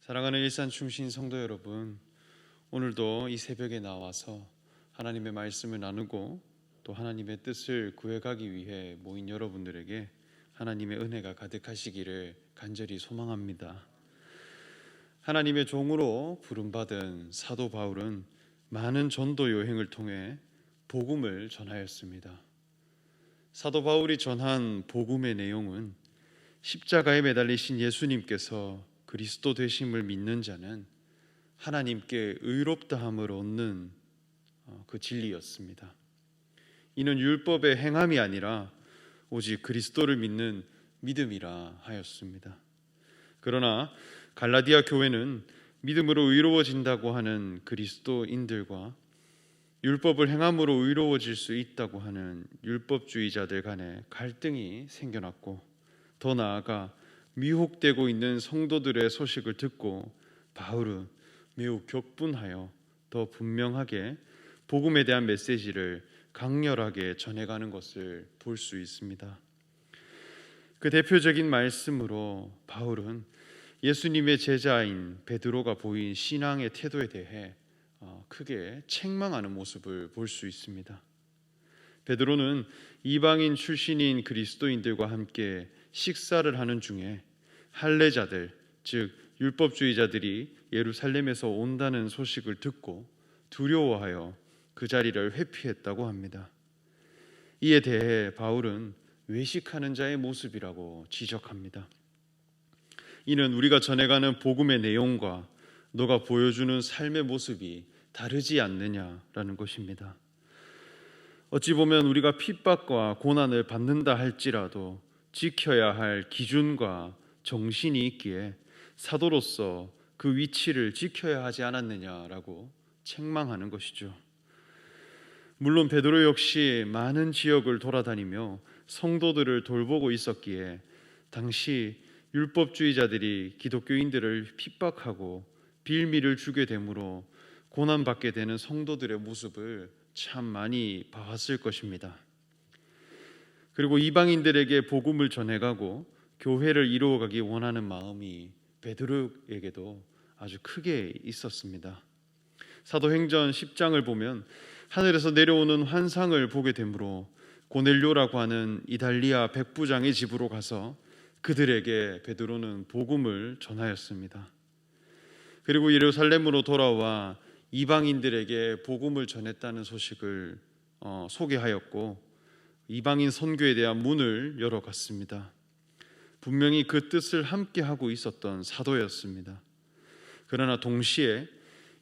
사랑하는 일산충신 성도 여러분, 오늘도 이 새벽에 나와서 하나님의 말씀을 나누고 또 하나님의 뜻을 구해가기 위해 모인 여러분들에게 하나님의 은혜가 가득하시기를 간절히 소망합니다. 하나님의 종으로 부름받은 사도 바울은 많은 전도 여행을 통해 복음을 전하였습니다. 사도 바울이 전한 복음의 내용은 십자가에 매달리신 예수님께서 그리스도 되심을 믿는 자는 하나님께 의롭다함을 얻는 그 진리였습니다. 이는 율법의 행함이 아니라 오직 그리스도를 믿는 믿음이라 하였습니다. 그러나 갈라디아 교회는 믿음으로 의로워진다고 하는 그리스도인들과 율법을 행함으로 의로워질 수 있다고 하는 율법주의자들 간에 갈등이 생겨났고, 더 나아가 미혹되고 있는 성도들의 소식을 듣고 바울은 매우 격분하여 더 분명하게 복음에 대한 메시지를 강렬하게 전해가는 것을 볼 수 있습니다. 그 대표적인 말씀으로 바울은 예수님의 제자인 베드로가 보인 신앙의 태도에 대해 크게 책망하는 모습을 볼 수 있습니다. 베드로는 이방인 출신인 그리스도인들과 함께 식사를 하는 중에 할례자들, 즉 율법주의자들이 예루살렘에서 온다는 소식을 듣고 두려워하여 그 자리를 회피했다고 합니다. 이에 대해 바울은 외식하는 자의 모습이라고 지적합니다. 이는 우리가 전해가는 복음의 내용과 너가 보여주는 삶의 모습이 다르지 않느냐라는 것입니다. 어찌 보면 우리가 핍박과 고난을 받는다 할지라도 지켜야 할 기준과 정신이 있기에 사도로서 그 위치를 지켜야 하지 않았느냐라고 책망하는 것이죠. 물론 베드로 역시 많은 지역을 돌아다니며 성도들을 돌보고 있었기에 당시 율법주의자들이 기독교인들을 핍박하고 빌미를 주게 되므로 고난받게 되는 성도들의 모습을 참 많이 봐왔을 것입니다. 그리고 이방인들에게 복음을 전해가고 교회를 이루어가기 원하는 마음이 베드로에게도 아주 크게 있었습니다. 사도행전 10장을 보면 하늘에서 내려오는 환상을 보게 되므로 고넬료라고 하는 이달리아 백부장의 집으로 가서 그들에게 베드로는 복음을 전하였습니다. 그리고 예루살렘으로 돌아와 이방인들에게 복음을 전했다는 소식을 소개하였고 이방인 선교에 대한 문을 열어갔습니다. 분명히 그 뜻을 함께 하고 있었던 사도였습니다. 그러나 동시에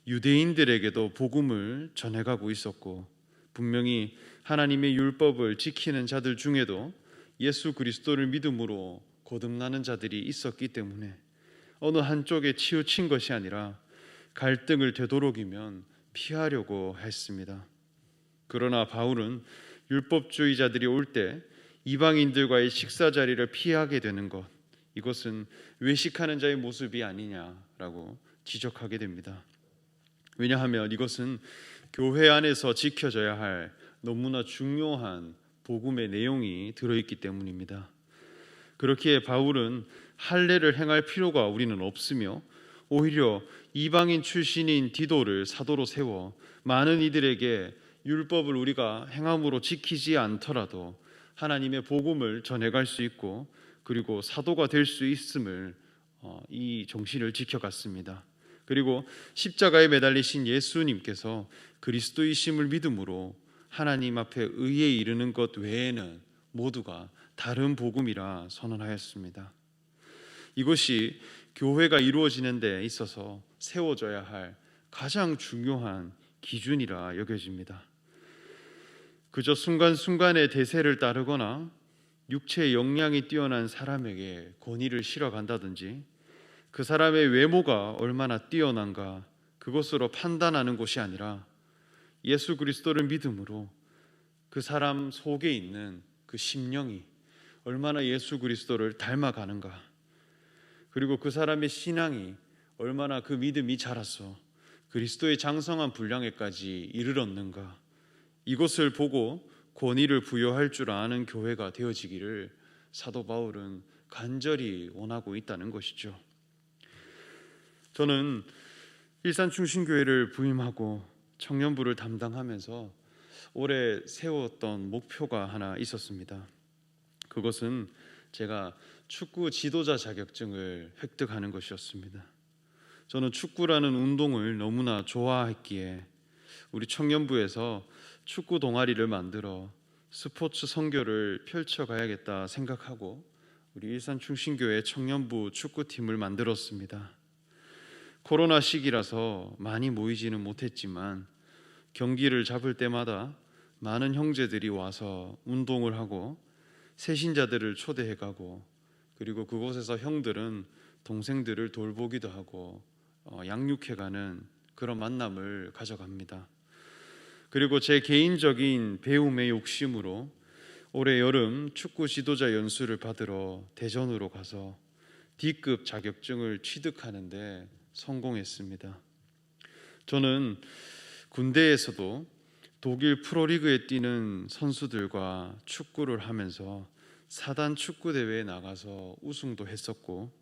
유대인들에게도 복음을 전해가고 있었고, 분명히 하나님의 율법을 지키는 자들 중에도 예수 그리스도를 믿음으로 거듭나는 자들이 있었기 때문에 어느 한쪽에 치우친 것이 아니라 갈등을 되도록이면 피하려고 했습니다. 그러나 바울은 율법주의자들이 올 때 이방인들과의 식사 자리를 피하게 되는 것, 이것은 외식하는 자의 모습이 아니냐라고 지적하게 됩니다. 왜냐하면 이것은 교회 안에서 지켜져야 할 너무나 중요한 복음의 내용이 들어있기 때문입니다. 그렇기에 바울은 할례를 행할 필요가 우리는 없으며 오히려 이방인 출신인 디도를 사도로 세워 많은 이들에게 율법을 우리가 행함으로 지키지 않더라도 하나님의 복음을 전해갈 수 있고 그리고 사도가 될 수 있음을 이 정신을 지켜갔습니다. 그리고 십자가에 매달리신 예수님께서 그리스도이심을 믿음으로 하나님 앞에 의에 이르는 것 외에는 모두가 다른 복음이라 선언하였습니다. 이것이 교회가 이루어지는 데 있어서 세워져야 할 가장 중요한 기준이라 여겨집니다. 그저 순간순간의 대세를 따르거나 육체의 역량이 뛰어난 사람에게 권위를 실어간다든지 그 사람의 외모가 얼마나 뛰어난가 그것으로 판단하는 것이 아니라 예수 그리스도를 믿음으로 그 사람 속에 있는 그 심령이 얼마나 예수 그리스도를 닮아가는가, 그리고 그 사람의 신앙이 얼마나 그 믿음이 자라서 그리스도의 장성한 분량에까지 이르렀는가, 이것을 보고 권위를 부여할 줄 아는 교회가 되어지기를 사도 바울은 간절히 원하고 있다는 것이죠. 저는 일산충신교회를 부임하고 청년부를 담당하면서 올해 세웠던 목표가 하나 있었습니다. 그것은 제가 축구 지도자 자격증을 획득하는 것이었습니다. 저는 축구라는 운동을 너무나 좋아했기에 우리 청년부에서 축구 동아리를 만들어 스포츠 선교를 펼쳐가야겠다 생각하고 우리 일산충신교회 청년부 축구팀을 만들었습니다. 코로나 시기라서 많이 모이지는 못했지만 경기를 잡을 때마다 많은 형제들이 와서 운동을 하고 새신자들을 초대해가고, 그리고 그곳에서 형들은 동생들을 돌보기도 하고 양육해가는 그런 만남을 가져갑니다. 그리고 제 개인적인 배움의 욕심으로 올해 여름 축구 지도자 연수를 받으러 대전으로 가서 D급 자격증을 취득하는데 성공했습니다. 저는 군대에서도 독일 프로리그에 뛰는 선수들과 축구를 하면서 사단 축구 대회에 나가서 우승도 했었고,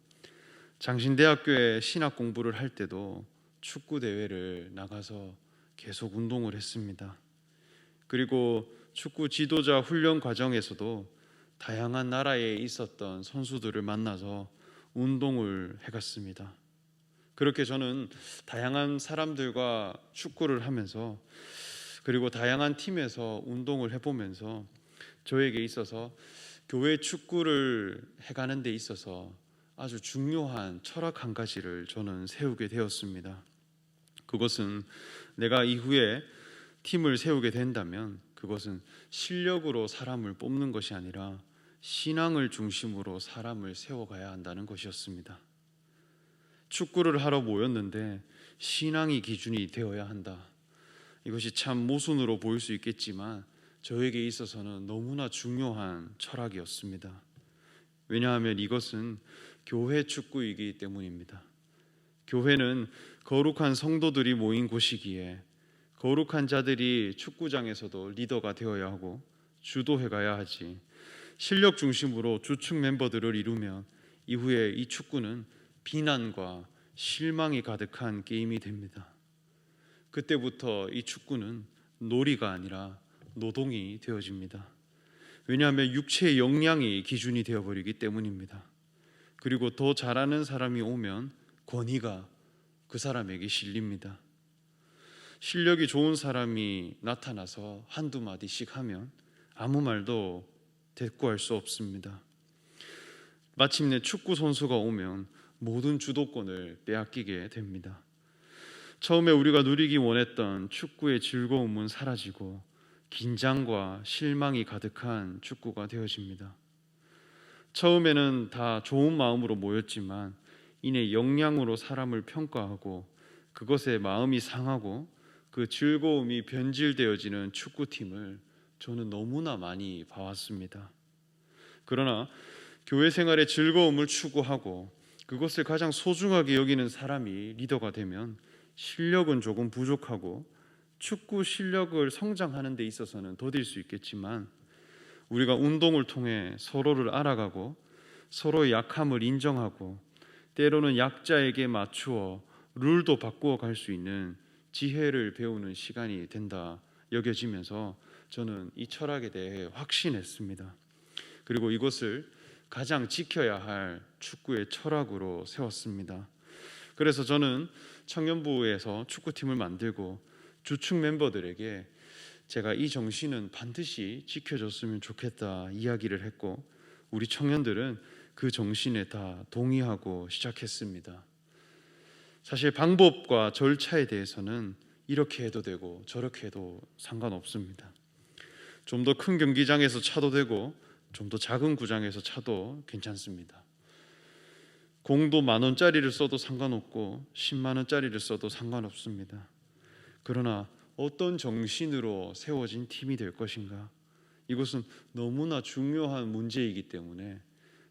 장신대학교에 신학 공부를 할 때도 축구 대회를 나가서 계속 운동을 했습니다. 그리고 축구 지도자 훈련 과정에서도 다양한 나라에 있었던 선수들을 만나서 운동을 해갔습니다. 그렇게 저는 다양한 사람들과 축구를 하면서, 그리고 다양한 팀에서 운동을 해보면서 저에게 있어서 교회 축구를 해가는 데 있어서 아주 중요한 철학 한 가지를 저는 세우게 되었습니다. 그것은 내가 이후에 팀을 세우게 된다면 그것은 실력으로 사람을 뽑는 것이 아니라 신앙을 중심으로 사람을 세워가야 한다는 것이었습니다. 축구를 하러 모였는데 신앙이 기준이 되어야 한다. 이것이 참 모순으로 보일 수 있겠지만 저에게 있어서는 너무나 중요한 철학이었습니다. 왜냐하면 이것은 교회 축구이기 때문입니다. 교회는 거룩한 성도들이 모인 곳이기에 거룩한 자들이 축구장에서도 리더가 되어야 하고 주도해 가야 하지, 실력 중심으로 주축 멤버들을 이루면 이후에 이 축구는 비난과 실망이 가득한 게임이 됩니다. 그때부터 이 축구는 놀이가 아니라 노동이 되어집니다. 왜냐하면 육체의 역량이 기준이 되어버리기 때문입니다. 그리고 더 잘하는 사람이 오면 권위가 그 사람에게 실립니다. 실력이 좋은 사람이 나타나서 한두 마디씩 하면 아무 말도 대꾸할 수 없습니다. 마침내 축구 선수가 오면 모든 주도권을 빼앗기게 됩니다. 처음에 우리가 누리기 원했던 축구의 즐거움은 사라지고 긴장과 실망이 가득한 축구가 되어집니다. 처음에는 다 좋은 마음으로 모였지만 이내 역량으로 사람을 평가하고 그것에 마음이 상하고 그 즐거움이 변질되어지는 축구팀을 저는 너무나 많이 봐왔습니다. 그러나 교회 생활의 즐거움을 추구하고 그것을 가장 소중하게 여기는 사람이 리더가 되면 실력은 조금 부족하고 축구 실력을 성장하는 데 있어서는 더딜 수 있겠지만, 우리가 운동을 통해 서로를 알아가고 서로의 약함을 인정하고 때로는 약자에게 맞추어 룰도 바꾸어 갈 수 있는 지혜를 배우는 시간이 된다 여겨지면서 저는 이 철학에 대해 확신했습니다. 그리고 이것을 가장 지켜야 할 축구의 철학으로 세웠습니다. 그래서 저는 청년부에서 축구팀을 만들고 주축 멤버들에게 제가 이 정신은 반드시 지켜줬으면 좋겠다 이야기를 했고, 우리 청년들은 그 정신에 다 동의하고 시작했습니다. 사실 방법과 절차에 대해서는 이렇게 해도 되고 저렇게 해도 상관없습니다. 좀 더 큰 경기장에서 차도 되고 좀 더 작은 구장에서 차도 괜찮습니다. 공도 10,000원짜리를 써도 상관없고 100,000원짜리를 써도 상관없습니다. 그러나 어떤 정신으로 세워진 팀이 될 것인가, 이것은 너무나 중요한 문제이기 때문에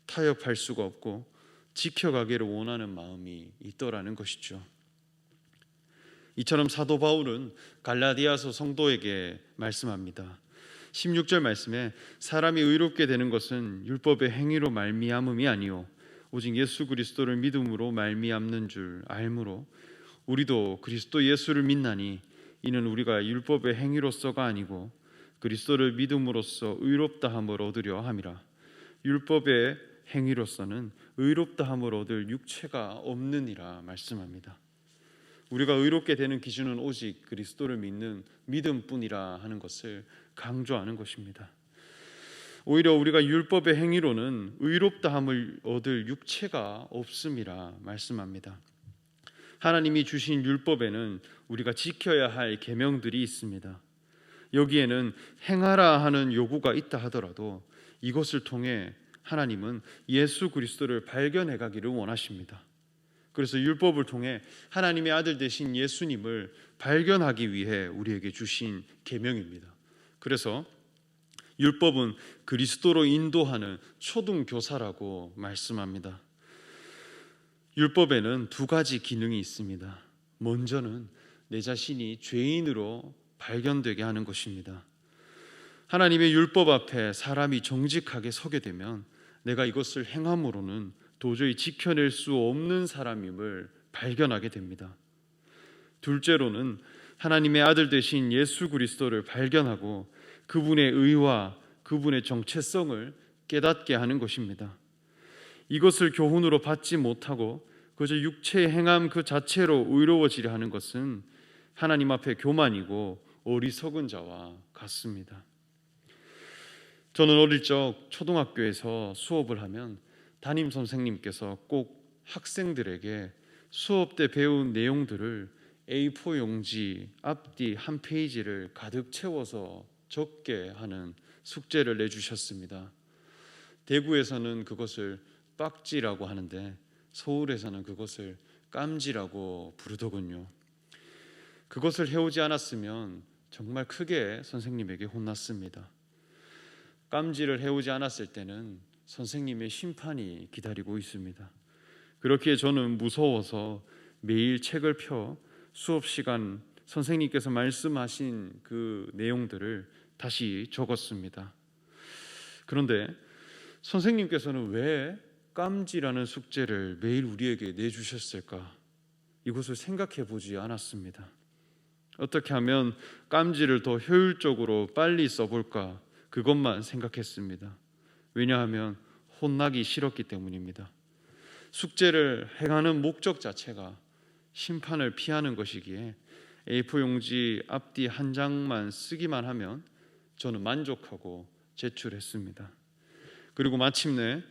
타협할 수가 없고 지켜가기를 원하는 마음이 있더라는 것이죠. 이처럼 사도 바울은 갈라디아서 성도에게 말씀합니다. 16절 말씀에 사람이 의롭게 되는 것은 율법의 행위로 말미암음이 아니요 오직 예수 그리스도를 믿음으로 말미암는 줄 알므로 우리도 그리스도 예수를 믿나니 이는 우리가 율법의 행위로서가 아니고 그리스도를 믿음으로써 의롭다함을 얻으려 함이라. 율법의 행위로서는 의롭다함을 얻을 육체가 없느니라 말씀합니다. 우리가 의롭게 되는 기준은 오직 그리스도를 믿는 믿음뿐이라 하는 것을 강조하는 것입니다. 오히려 우리가 율법의 행위로는 의롭다함을 얻을 육체가 없음이라 말씀합니다. 하나님이 주신 율법에는 우리가 지켜야 할 계명들이 있습니다. 여기에는 행하라 하는 요구가 있다 하더라도 이것을 통해 하나님은 예수 그리스도를 발견해 가기를 원하십니다. 그래서 율법을 통해 하나님의 아들 되신 예수님을 발견하기 위해 우리에게 주신 계명입니다. 그래서 율법은 그리스도로 인도하는 초등교사라고 말씀합니다. 율법에는 두 가지 기능이 있습니다. 먼저는 내 자신이 죄인으로 발견되게 하는 것입니다. 하나님의 율법 앞에 사람이 정직하게 서게 되면 내가 이것을 행함으로는 도저히 지켜낼 수 없는 사람임을 발견하게 됩니다. 둘째로는 하나님의 아들 되신 예수 그리스도를 발견하고 그분의 의와 그분의 정체성을 깨닫게 하는 것입니다. 이것을 교훈으로 받지 못하고 그저 육체의 행함 그 자체로 의로워지려 하는 것은 하나님 앞에 교만이고 어리석은 자와 같습니다. 저는 어릴 적 초등학교에서 수업을 하면 담임 선생님께서 꼭 학생들에게 수업 때 배운 내용들을 A4 용지 앞뒤 한 페이지를 가득 채워서 적게 하는 숙제를 내주셨습니다. 대구에서는 그것을 빡지라고 하는데 서울에서는 그것을 깜지라고 부르더군요. 그것을 해오지 않았으면 정말 크게 선생님에게 혼났습니다. 깜지를 해오지 않았을 때는 선생님의 심판이 기다리고 있습니다. 그렇기에 저는 무서워서 매일 책을 펴 수업 시간 선생님께서 말씀하신 그 내용들을 다시 적었습니다. 그런데 선생님께서는 왜 깜지라는 숙제를 매일 우리에게 내주셨을까? 이것을 생각해 보지 않았습니다. 어떻게 하면 깜지를 더 효율적으로 빨리 써볼까? 그것만 생각했습니다. 왜냐하면 혼나기 싫었기 때문입니다. 숙제를 행하는 목적 자체가 심판을 피하는 것이기에 A4 용지 앞뒤 한 장만 쓰기만 하면 저는 만족하고 제출했습니다. 그리고 마침내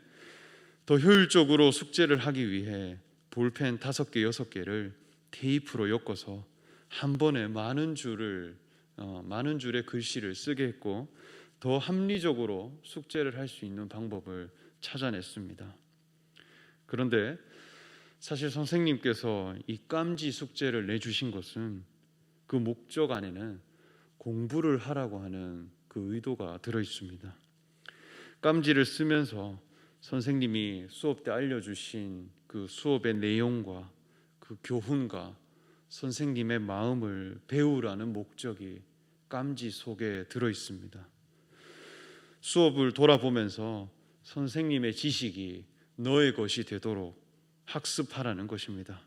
더 효율적으로 숙제를 하기 위해 볼펜 5개, 6개를 테이프로 엮어서 한 번에 많은 줄의 글씨를 쓰게 했고 더 합리적으로 숙제를 할 수 있는 방법을 찾아냈습니다. 그런데 사실 선생님께서 이 깜지 숙제를 내주신 것은 그 목적 안에는 공부를 하라고 하는 그 의도가 들어 있습니다. 깜지를 쓰면서 선생님이 수업 때 알려주신 그 수업의 내용과 그 교훈과 선생님의 마음을 배우라는 목적이 깜지 속에 들어 있습니다. 수업을 돌아보면서 선생님의 지식이 너의 것이 되도록 학습하라는 것입니다.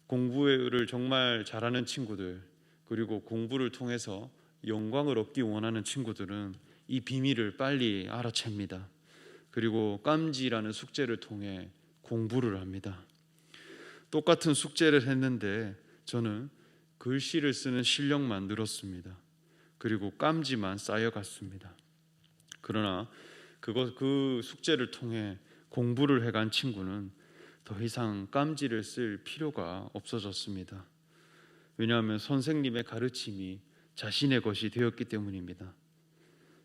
공부를 정말 잘하는 친구들, 그리고 공부를 통해서 영광을 얻기 원하는 친구들은 이 비밀을 빨리 알아챕니다. 그리고 깜지라는 숙제를 통해 공부를 합니다. 똑같은 숙제를 했는데 저는 글씨를 쓰는 실력만 늘었습니다. 그리고 깜지만 쌓여갔습니다. 그러나 그 숙제를 통해 공부를 해간 친구는 더 이상 깜지를 쓸 필요가 없어졌습니다. 왜냐하면 선생님의 가르침이 자신의 것이 되었기 때문입니다.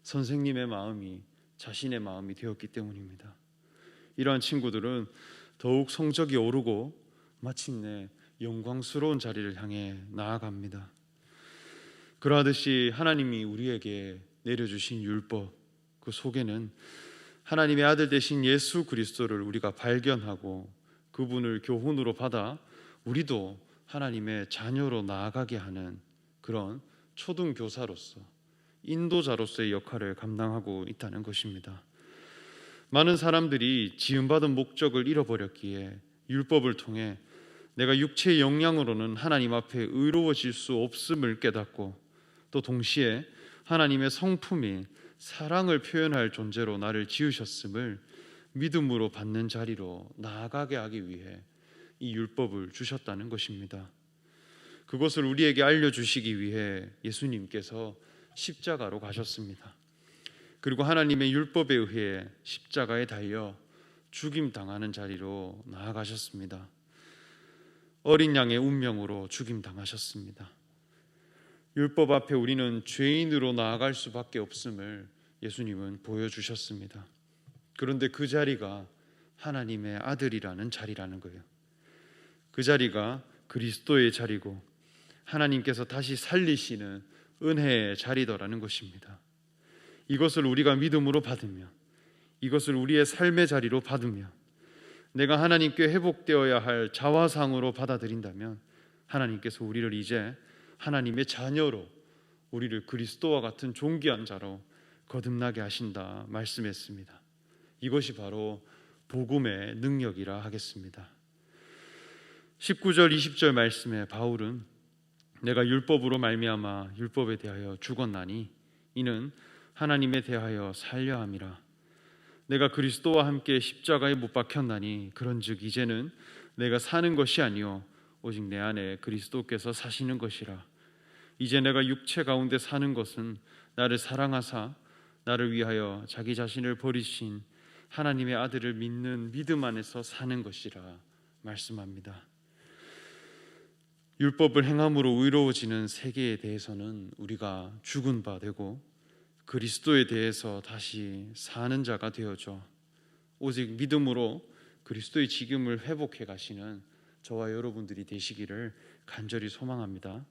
선생님의 마음이 자신의 마음이 되었기 때문입니다. 이러한 친구들은 더욱 성적이 오르고 마침내 영광스러운 자리를 향해 나아갑니다. 그러하듯이 하나님이 우리에게 내려주신 율법, 그 속에는 하나님의 아들 되신 예수 그리스도를 우리가 발견하고 그분을 교훈으로 받아 우리도 하나님의 자녀로 나아가게 하는 그런 초등교사로서 인도자로서의 역할을 감당하고 있다는 것입니다. 많은 사람들이 지음받은 목적을 잃어버렸기에 율법을 통해 내가 육체의 역량으로는 하나님 앞에 의로워질 수 없음을 깨닫고, 또 동시에 하나님의 성품인 사랑을 표현할 존재로 나를 지으셨음을 믿음으로 받는 자리로 나아가게 하기 위해 이 율법을 주셨다는 것입니다. 그것을 우리에게 알려주시기 위해 예수님께서 십자가로 가셨습니다. 그리고 하나님의 율법에 의해 십자가에 달려 죽임당하는 자리로 나아가셨습니다. 어린 양의 운명으로 죽임당하셨습니다. 율법 앞에 우리는 죄인으로 나아갈 수밖에 없음을 예수님은 보여주셨습니다. 그런데 그 자리가 하나님의 아들이라는 자리라는 거예요. 그 자리가 그리스도의 자리고 하나님께서 다시 살리시는 은혜의 자리더라는 것입니다. 이것을 우리가 믿음으로 받으며, 이것을 우리의 삶의 자리로 받으며, 내가 하나님께 회복되어야 할 자화상으로 받아들인다면 하나님께서 우리를 이제 하나님의 자녀로, 우리를 그리스도와 같은 존귀한 자로 거듭나게 하신다 말씀했습니다. 이것이 바로 복음의 능력이라 하겠습니다. 19절 20절 말씀에 바울은 내가 율법으로 말미암아 율법에 대하여 죽었나니 이는 하나님에 대하여 살려 함이라. 내가 그리스도와 함께 십자가에 못 박혔나니 그런즉 이제는 내가 사는 것이 아니요 오직 내 안에 그리스도께서 사시는 것이라. 이제 내가 육체 가운데 사는 것은 나를 사랑하사 나를 위하여 자기 자신을 버리신 하나님의 아들을 믿는 믿음 안에서 사는 것이라 말씀합니다. 율법을 행함으로 의로워지는 세계에 대해서는 우리가 죽은 바 되고 그리스도에 대해서 다시 사는 자가 되어져 오직 믿음으로 그리스도의 지금을 회복해 가시는 저와 여러분들이 되시기를 간절히 소망합니다.